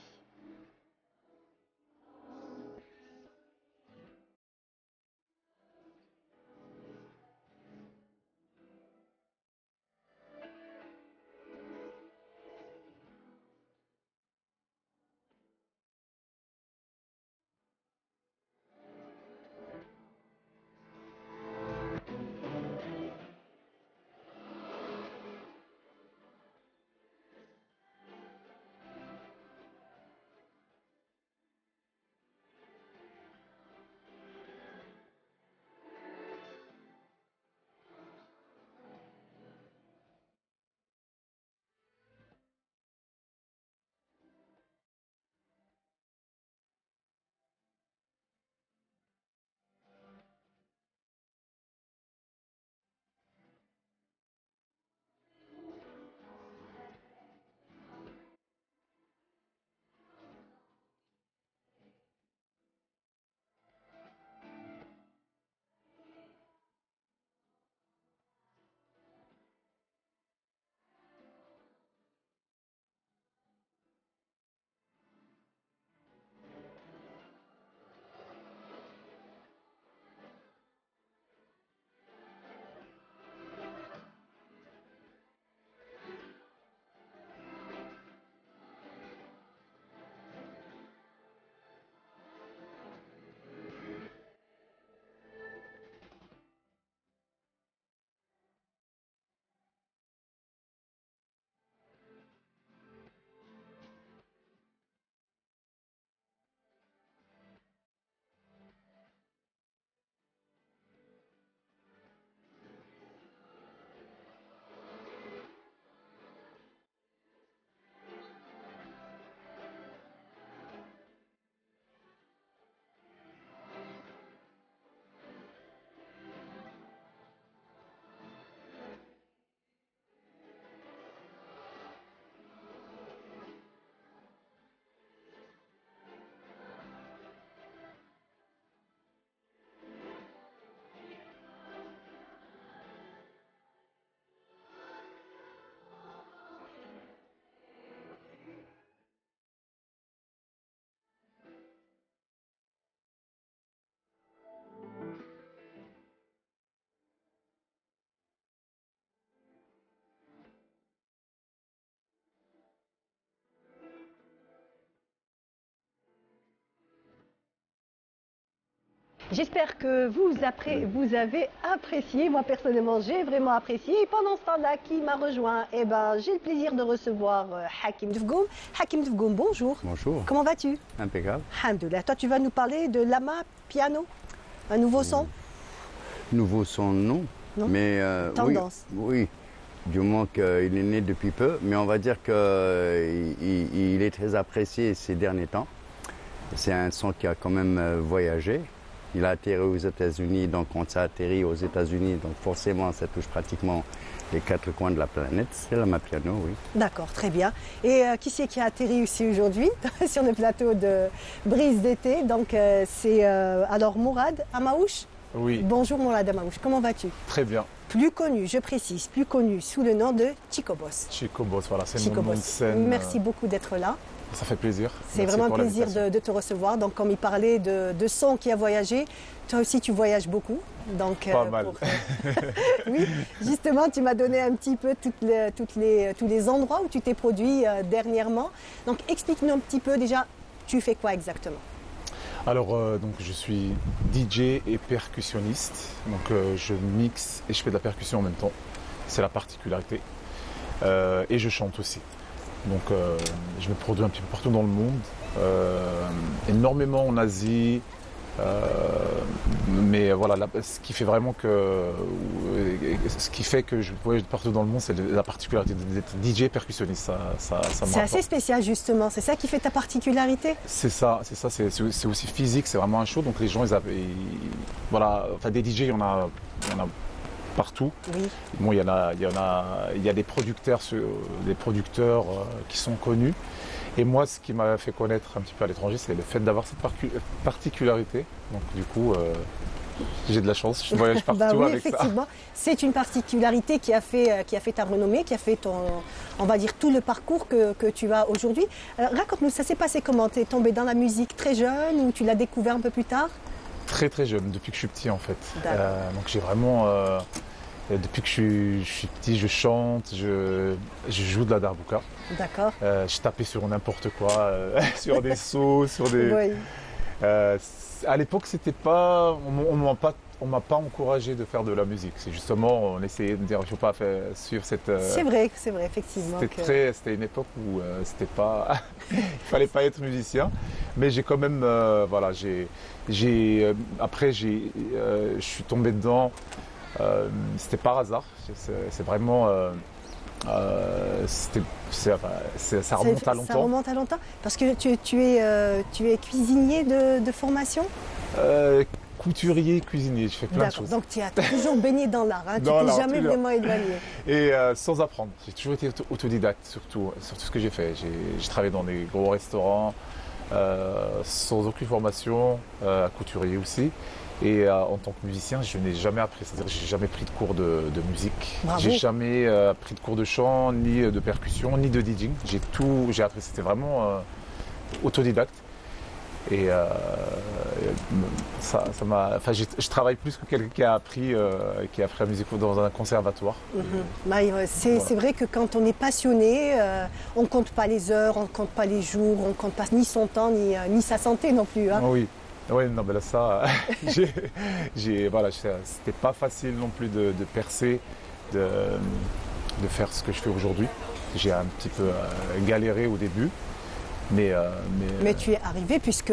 J'espère que vous avez apprécié. Moi, personnellement, j'ai vraiment apprécié. Et pendant ce temps-là, qui m'a rejoint, j'ai le plaisir de recevoir Hakim Dfgoum. Hakim Dfgoum, bonjour. Bonjour. Comment vas-tu? Impeccable. Alhamdoulilah. Toi, tu vas nous parler de Lama Piano, un nouveau son? Nouveau son, non. Mais tendance. Oui. Du moins qu'il est né depuis peu. Mais on va dire qu'il est très apprécié ces derniers temps. C'est un son qui a quand même voyagé. Il a atterri aux États-Unis, donc quand ça atterrit aux États-Unis, donc forcément ça touche pratiquement les 4 coins de la planète. C'est Lama Piano, oui. D'accord, très bien. Et qui c'est qui a atterri aussi aujourd'hui sur le plateau de Brise d'été? Donc c'est alors Mourad Amaouche. Oui. Bonjour Mourad Amaouche, comment vas-tu? Très bien. Plus connu, je précise, plus connu sous le nom de Chico Boss. Chico Boss, voilà, c'est Chico mon nom de Boss. scène. Merci beaucoup d'être là. Ça fait plaisir. C'est vraiment un plaisir de te recevoir. Donc, comme il parlait de son qui a voyagé, toi aussi tu voyages beaucoup. Donc, pas mal. Oui, justement, tu m'as donné un petit peu tous les endroits où tu t'es produit dernièrement. Donc, explique-nous un petit peu déjà, tu fais quoi exactement? Alors, donc, je suis DJ et percussionniste. Donc, je mixe et je fais de la percussion en même temps. C'est la particularité. Et je chante aussi. Donc je me produis un petit peu partout dans le monde, énormément en Asie, mais voilà, ce qui fait que je voyage partout dans le monde, c'est la particularité d'être DJ percussionniste. C'est assez spécial justement, c'est ça qui fait ta particularité? C'est aussi physique, c'est vraiment un show, donc les gens, voilà, enfin des DJ, il y en a partout. Oui. Bon, il y a des producteurs qui sont connus. Et moi, ce qui m'a fait connaître un petit peu à l'étranger, c'est le fait d'avoir cette particularité. Donc du coup, j'ai de la chance, je voyage partout oui, avec effectivement. ça. C'est une particularité qui a fait ta renommée, qui a fait on va dire, tout le parcours que tu as aujourd'hui. Raconte-nous, ça s'est passé comment? Tu es tombé dans la musique très jeune ou tu l'as découvert un peu plus tard? Très très jeune, depuis que je suis petit en fait. Donc j'ai vraiment... depuis que je suis petit, je chante, je joue de la darbouka. D'accord. Je tapais sur n'importe quoi, sur des seaux, sur des... Oui. À l'époque, c'était pas... On m'a pas encouragé de faire de la musique. C'est justement, on essayait de dire, il ne faut pas suivre cette... C'est vrai, effectivement. C'était une époque où c'était pas... il fallait pas être musicien. Mais j'ai quand même... voilà, après, je suis tombé dedans. C'était par hasard. C'est vraiment... ça remonte à longtemps. Ça remonte à longtemps. Parce que tu es cuisinier de formation? Couturier, cuisinier, je fais plein de choses. Donc tu as toujours baigné dans l'art, hein. Tu t'es jamais vraiment éloigné. Et sans apprendre. J'ai toujours été autodidacte, surtout sur tout ce que j'ai fait. J'ai travaillé dans des gros restaurants, sans aucune formation, à couturier aussi. Et en tant que musicien, je n'ai jamais appris, c'est-à-dire que je n'ai jamais pris de cours de musique. J'ai jamais pris de cours de chant, ni de percussion, ni de DJing. J'ai appris, c'était vraiment autodidacte. Et je travaille plus que quelqu'un qui a appris la musique dans un conservatoire. C'est vrai que quand on est passionné, on ne compte pas les heures, on ne compte pas les jours, on ne compte pas ni son temps, ni sa santé non plus. Hein. Oui, non, mais là, ça, voilà, c'était pas facile non plus de percer, de faire ce que je fais aujourd'hui. J'ai un petit peu galéré au début. Mais tu es arrivé puisque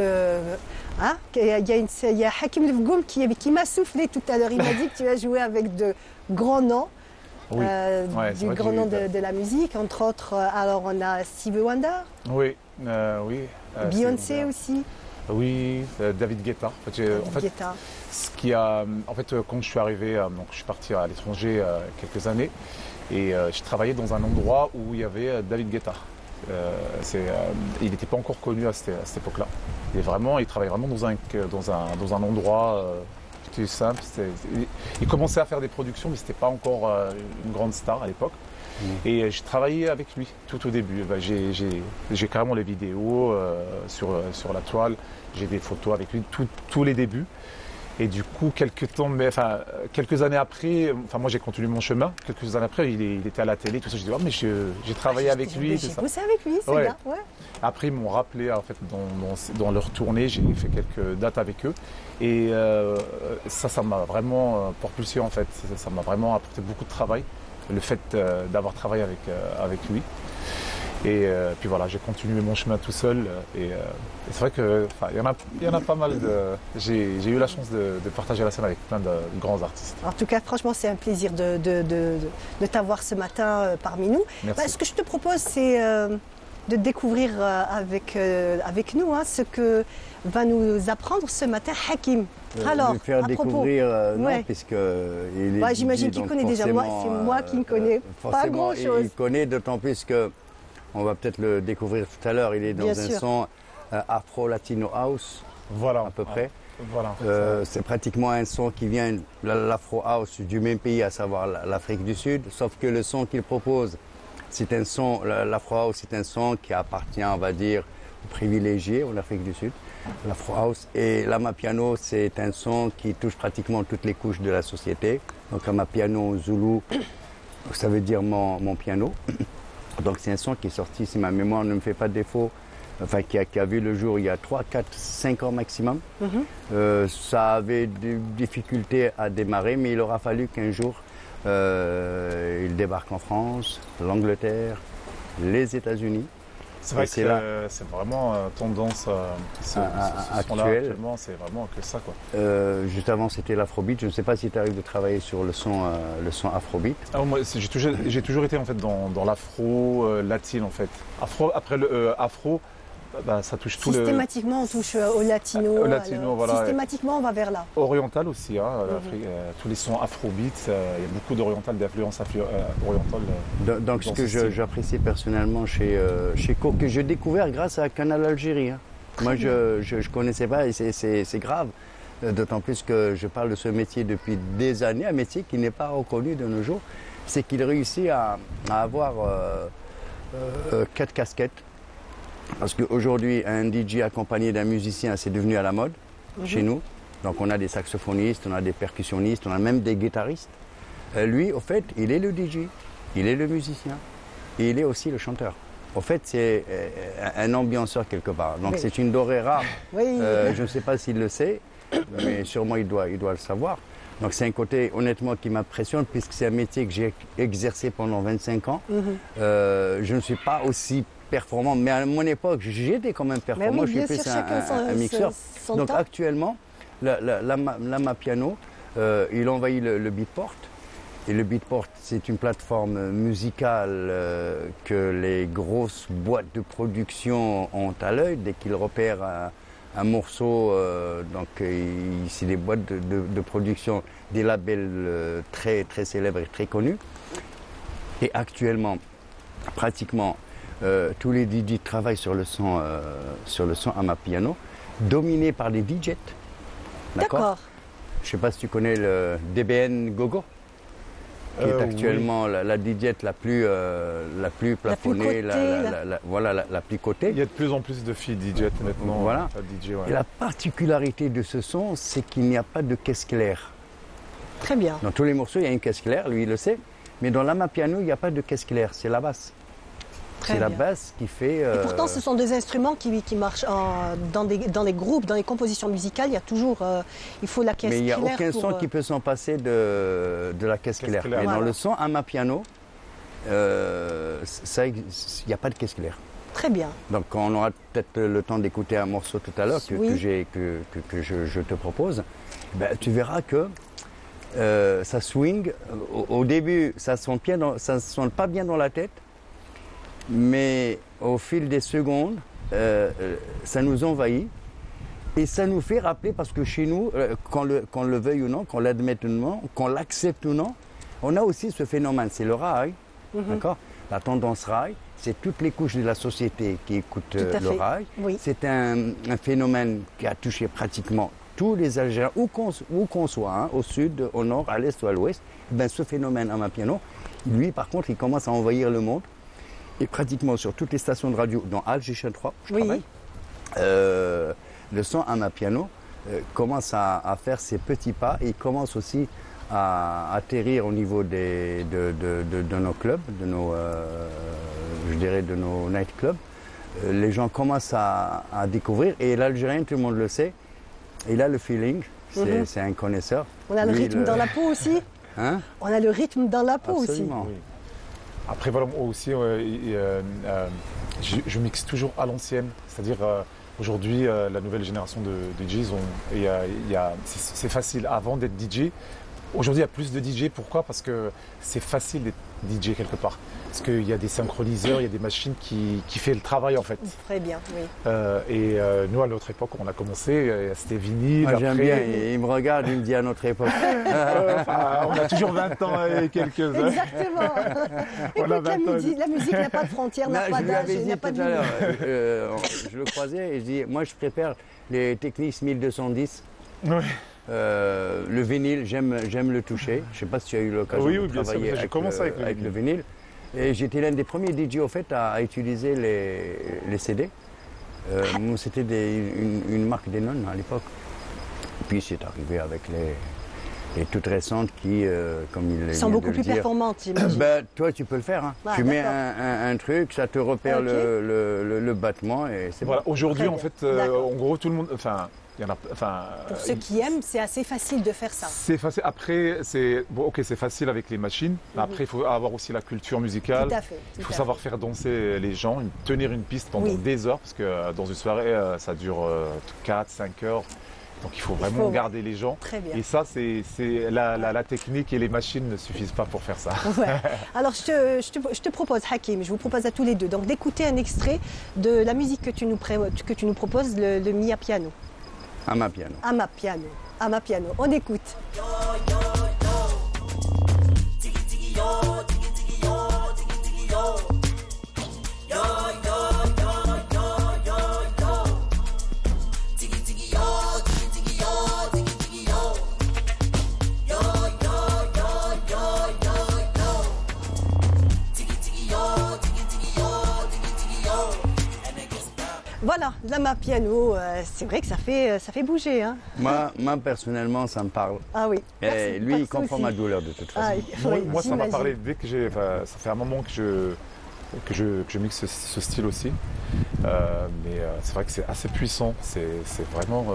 il y a Hakim Dfgoum qui m'a soufflé tout à l'heure. Il m'a dit que tu as joué avec de grands noms, du grand nom de la musique, entre autres. Alors on a Stevie Wonder. Oui. Beyoncé aussi. Oui, David Guetta. Guetta. Quand je suis arrivé, donc je suis parti à l'étranger quelques années et je travaillais dans un endroit où il y avait David Guetta. Il n'était pas encore connu à cette époque-là. Il travaillait vraiment dans un endroit plutôt simple. Il commençait à faire des productions, mais ce n'était pas encore une grande star à l'époque. Et je travaillais avec lui tout au début. J'ai carrément les vidéos sur la toile. J'ai des photos avec lui, tous les débuts. Et du coup, quelques années après, moi j'ai continué mon chemin. Quelques années après, il était à la télé, tout ça. Je dis, mais j'ai travaillé avec lui. J'ai bossé avec lui, c'est ouais. bien. Ouais. Après, ils m'ont rappelé en fait dans leur tournée. J'ai fait quelques dates avec eux. Et ça m'a vraiment propulsé en fait. Ça m'a vraiment apporté beaucoup de travail. Le fait d'avoir travaillé avec lui. Et puis voilà, j'ai continué mon chemin tout seul. Et c'est vrai qu'il y en a pas mal. J'ai eu la chance de partager la scène avec plein de grands artistes. En tout cas, franchement, c'est un plaisir de t'avoir ce matin parmi nous. Ce que je te propose, c'est de découvrir avec nous ce que va nous apprendre ce matin Hakim. Alors, de faire découvrir, non, puisque j'imagine qu'il connaît déjà. Moi, c'est moi qui ne connais pas grand-chose. Il connaît, d'autant plus que on va peut-être le découvrir tout à l'heure. Il est dans un son afro-latino house, voilà, à peu près. Voilà. C'est pratiquement un son qui vient, l'afro house, du même pays, à savoir l'Afrique du Sud. Sauf que le son qu'il propose, c'est un son, l'afro house, c'est un son qui appartient, on va dire, aux privilégiés en Afrique du Sud. L'afro house et l'amapiano, c'est un son qui touche pratiquement toutes les couches de la société. Donc amapiano zoulou, ça veut dire mon piano. Donc c'est un son qui est sorti, si ma mémoire ne me fait pas de défaut, qui a vu le jour il y a 3, 4, 5 ans maximum. Ça avait des difficultés à démarrer, mais il aura fallu qu'un jour il débarque en France, l'Angleterre, les États-Unis. C'est vrai que c'est vraiment tendance actuelle. Actuellement, c'est vraiment que ça, quoi. Juste avant, c'était l'afrobeat. Je ne sais pas si tu arrives de travailler sur le son afrobeat. Moi, j'ai toujours été en fait dans l'afro latine en fait. Après le afro, ça touche tout systématiquement, on touche au latino. Voilà. Systématiquement, on va vers là. Oriental aussi, tous les sons afrobeat, il y a beaucoup d'oriental, d'influence orientale. Donc ce que j'apprécie personnellement chez Co, que j'ai découvert grâce à Canal Algérie. Moi, je ne connaissais pas et c'est grave. D'autant plus que je parle de ce métier depuis des années, un métier qui n'est pas reconnu de nos jours. C'est qu'il réussit à avoir 4 casquettes. Parce qu'aujourd'hui, un DJ accompagné d'un musicien, c'est devenu à la mode chez nous. Donc on a des saxophonistes, on a des percussionnistes, on a même des guitaristes. Lui, au fait, il est le DJ, il est le musicien et il est aussi le chanteur. Au fait, c'est un ambianceur quelque part. Donc c'est une dorée rare. Je ne sais pas s'il le sait, mais sûrement il doit le savoir. Donc c'est un côté honnêtement qui m'impressionne puisque c'est un métier que j'ai exercé pendant 25 ans. Je ne suis pas aussi performant, mais à mon époque, j'étais quand même performant. Je suis plus un mixeur. Donc actuellement, l'amapiano, il envahit le beatport. Et le beatport, c'est une plateforme musicale que les grosses boîtes de production ont à l'œil dès qu'ils repèrent un morceau. C'est des boîtes de production, des labels très, très célèbres et très connus. Et actuellement, pratiquement, tous les DJ travaillent sur le son amapiano, dominé par des DJs. D'accord. Je ne sais pas si tu connais le DBN Gogo, qui est actuellement la DJ la plus plafonnée, la plus cotée. Il y a de plus en plus de filles DJ maintenant. Voilà. Et la particularité de ce son, c'est qu'il n'y a pas de caisse claire. Très bien. Dans tous les morceaux, il y a une caisse claire, lui il le sait. Mais dans l'amapiano, il n'y a pas de caisse claire, c'est la basse. C'est la basse qui fait... Et pourtant, ce sont des instruments qui marchent dans les groupes, dans les compositions musicales. Il y a toujours... il faut la caisse claire. Mais il n'y a aucun son qui peut s'en passer de la caisse claire. Mais dans le son amapiano, il n'y a pas de caisse claire. Très bien. Donc on aura peut-être le temps d'écouter un morceau tout à l'heure que je te propose. Tu verras que ça swing. Au début, ça ne sonne pas bien dans la tête. Mais au fil des secondes, ça nous envahit et ça nous fait rappeler, parce que chez nous, qu'on le veuille ou non, qu'on l'admette ou non, qu'on l'accepte ou non, on a aussi ce phénomène, c'est le rail, d'accord ? La tendance rail, c'est toutes les couches de la société qui écoutent le rail. Oui. C'est un phénomène qui a touché pratiquement tous les Algériens, où qu'on soit, au sud, au nord, à l'est ou à l'ouest. Ce phénomène amapiano, lui par contre, il commence à envahir le monde. Et pratiquement sur toutes les stations de radio, dans Alger 3, je travaille, le son amapiano commence à faire ses petits pas. Il commence aussi à atterrir au niveau de nos clubs, je dirais de nos nightclubs. Les gens commencent à découvrir et l'Algérien, tout le monde le sait, il a le feeling, c'est un connaisseur. On a le rythme dans la peau aussi. Hein? On a le rythme dans la peau Absolument. aussi. Oui. Après, voilà, moi aussi, je mixe toujours à l'ancienne. C'est-à-dire, aujourd'hui, la nouvelle génération de DJs, c'est facile. Avant d'être DJ, aujourd'hui, il y a plus de DJ. Pourquoi? Parce que c'est facile d'être DJ quelque part. Parce qu'il y a des synchroniseurs, il y a des machines qui font le travail, en fait. Très bien, oui. Nous, à notre époque, on a commencé, c'était vinyle. Moi, j'aime après, bien, il me regarde, il me dit à notre époque. on a toujours 20 ans et quelques heures. Exactement. On a Écoute, 20 ans. la musique n'a pas de frontières, n'a pas Je lui d'âge, avais dit n'a pas tout de à l'heure, limite. je le croisais et je dis, moi je préfère les Technics 1210. Oui. Le vinyle, j'aime le toucher. Je ne sais pas si tu as eu l'occasion Oui, de bien sûr, travailler j'ai commencé avec le vinyle. Et j'étais l'un des premiers DJ au fait à utiliser les CD. C'était une marque Denon à l'époque. Puis c'est arrivé avec les toutes récentes qui, comme il Ils sont beaucoup plus performantes, j'imagine. Ben, toi, tu peux le faire. Hein. Ah, tu mets d'accord. un truc, ça te repère Ok. le battement et c'est Voilà, bon. aujourd'hui, Très en bien. fait, D'accord. en gros, tout le monde. Il y en a. Pour ceux qui aiment, c'est assez facile de faire ça. C'est facile. Après, c'est facile avec les machines. Mais après, il faut avoir aussi la culture musicale. Tout à fait. Il faut savoir faire danser les gens, tenir une piste pendant Oui. des heures, parce que dans une soirée, ça dure 4-5 heures. Donc il faut vraiment garder les gens. Très bien. Et ça, c'est la technique et les machines ne suffisent pas pour faire ça. Ouais. Alors, je te propose, Hakim, je vous propose à tous les deux donc d'écouter un extrait de la musique que tu nous proposes, le Mia Piano. Ama piano. Ama Piano. Ama Piano. On écoute. Voilà, l'Ama Piano, c'est vrai que ça fait bouger. Hein. Moi, personnellement, ça me parle. Ah oui. Et lui, il comprend ma douleur de toute façon. Moi, ça m'a parlé dès que ça fait un moment que je mixe ce style aussi. Mais c'est vrai que c'est assez puissant. C'est vraiment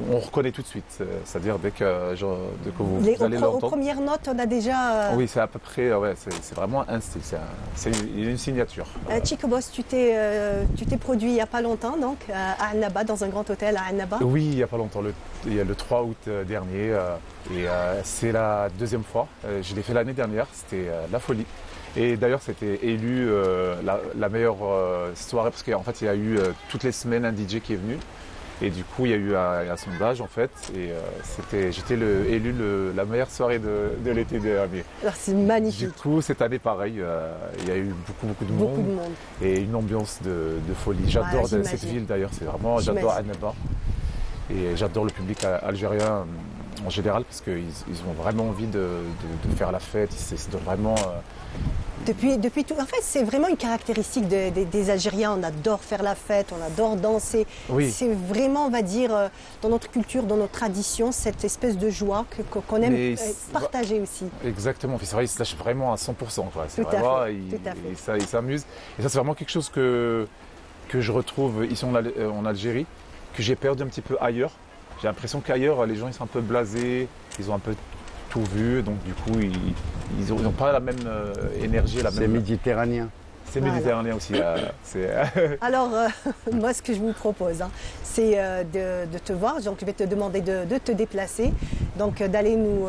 on reconnaît tout de suite. C'est-à-dire dès que vous allez l'entendre. Aux premières notes, on a déjà. Oui, c'est à peu près. C'est vraiment un style. C'est une signature. Chico Boss, tu t'es produit il n'y a pas longtemps, donc à Annaba, dans un grand hôtel à Annaba. Oui, il n'y a pas longtemps. Il y a le 3 août dernier. Et c'est la deuxième fois. Je l'ai fait l'année dernière. C'était la folie. Et d'ailleurs, c'était élu la meilleure soirée parce qu'en fait, il y a eu toutes les semaines un DJ qui est venu. Et du coup, il y a eu un sondage en fait. Et j'étais élu la meilleure soirée de l'été dernier. Alors, c'est magnifique. Du coup, cette année, pareil, il y a eu beaucoup de monde. Et une ambiance de folie. J'adore cette ville d'ailleurs. J'adore Annaba. Et j'adore le public algérien en général parce qu'ils ont vraiment envie de faire la fête. Ils se donnent vraiment. Depuis tout. En fait, c'est vraiment une caractéristique des Algériens. On adore faire la fête, on adore danser. Oui. C'est vraiment, on va dire, dans notre culture, dans notre tradition, cette espèce de joie qu'on aime partager aussi. Exactement. C'est vrai, ils se lâchent vraiment à 100%. C'est tout vraiment, à fait. Ils s'amusent. Et ça, c'est vraiment quelque chose que je retrouve ici en Algérie, que j'ai perdu un petit peu ailleurs. J'ai l'impression qu'ailleurs, les gens ils sont un peu blasés, ils ont un peu tout vu, donc du coup, ils n'ont pas la même énergie. C'est méditerranéen. C'est méditerranéen aussi. Alors, moi, ce que je vous propose, c'est de te voir. Donc, je vais te demander de te déplacer, donc d'aller nous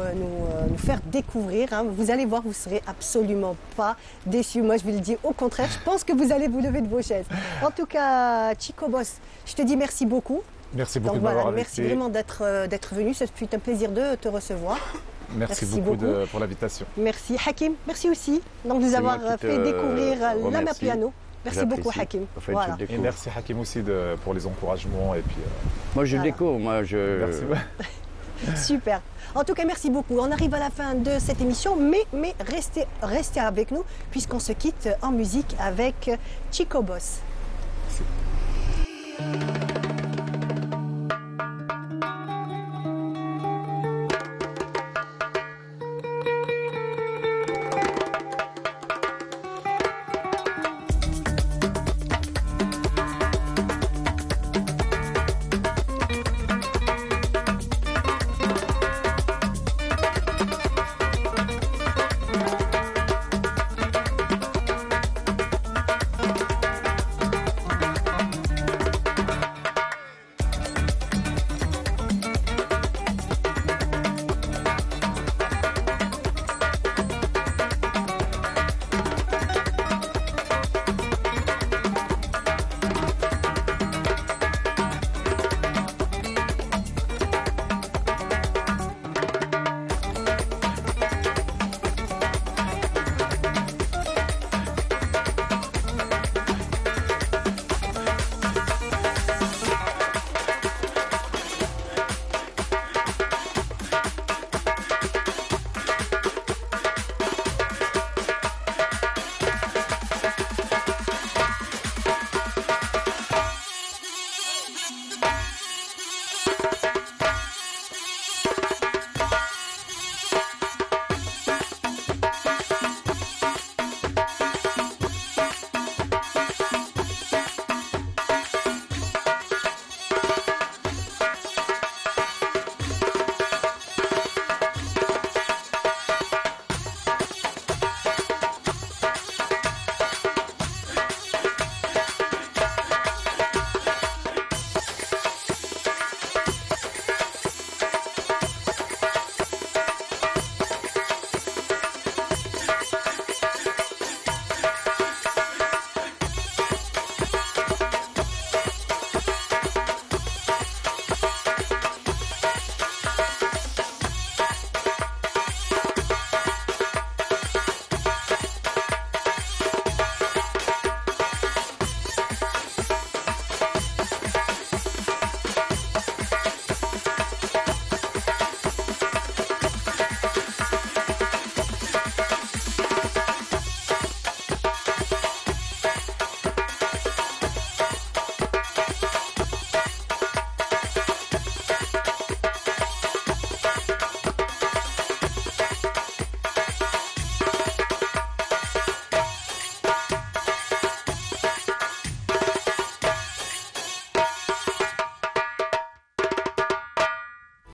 faire découvrir. Vous allez voir, vous ne serez absolument pas déçus. Moi, je vous le dis au contraire, je pense que vous allez vous lever de vos chaises. En tout cas, Chico Boss, je te dis merci beaucoup. Merci beaucoup donc, de m'avoir invité. Merci vraiment d'être venu. Ce fut un plaisir de te recevoir. Merci beaucoup pour l'invitation. Merci Hakim, merci aussi de nous avoir fait découvrir l'Ama Piano. Merci beaucoup Hakim. Voilà. Et merci Hakim aussi pour les encouragements. Et puis, moi je découvre, Merci. Super. En tout cas, merci beaucoup. On arrive à la fin de cette émission, mais restez avec nous puisqu'on se quitte en musique avec Chico Boss. Merci.